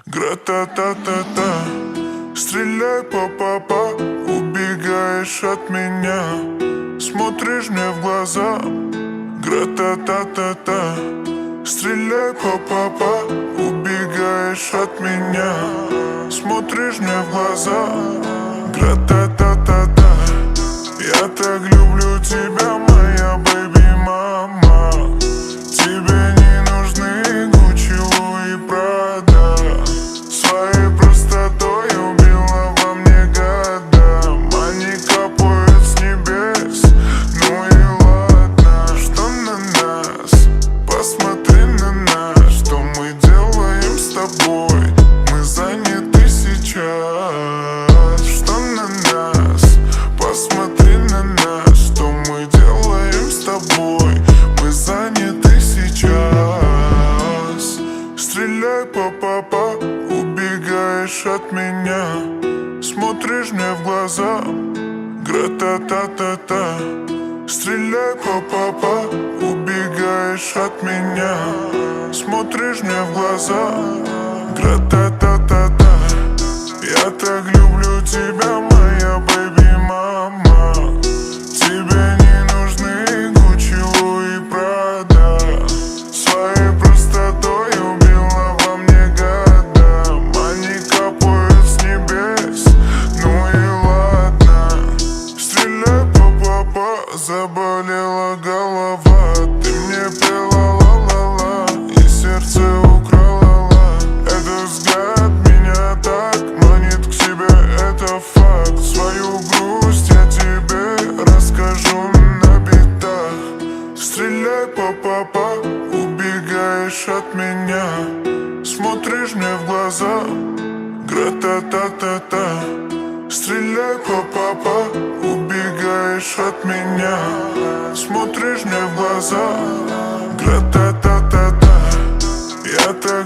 Гра-та-та-та-та, стреляй по-папа, убегаешь от меня, смотришь мне в глаза. Гра-та-та-та-та, стреляй по-папа, убегаешь от меня, смотришь мне в глаза. Гра-та-та-та-та, я так люблю тебя, моя бэйби-мама. Тебе не нужны Гуччи, Луи, Прада. Своей простотой убила во мне года. Мани капает с небес, ну и ладно. Что на нас? Посмотри на нас. Что мы делаем с тобой? Мы заняты сейчас. Что на нас? Посмотри на нас. Что мы делаем с тобой? Мы заняты сейчас. Стреляй по-папа, убегаешь от меня, смотришь мне в глаза. Гра-та-та-та-та, стреляй по-папа, убегаешь от меня, смотришь мне в глаза. Гра-та-та-та-та, я так люблю тебя, моя бэйби-мама. Тебе не нужны Гуччи, Луи, Прада. Своей простотой убила во мне года. Мани капает с небес, ну и ладно. Стреляй по-папа, заболела голова. Ты мне пела ла-ла-ла и сердце украла ла. Этот взгляд меня так манит к себе, это факт. Свою грусть я тебе расскажу на битах. Стреляй по-папа, убегаешь от меня, смотришь мне в глаза. Гра-та-та-та-та, стреляй по-папа, убегаешь от меня, смотришь мне в глаза. Гра-та-та-та-та, я так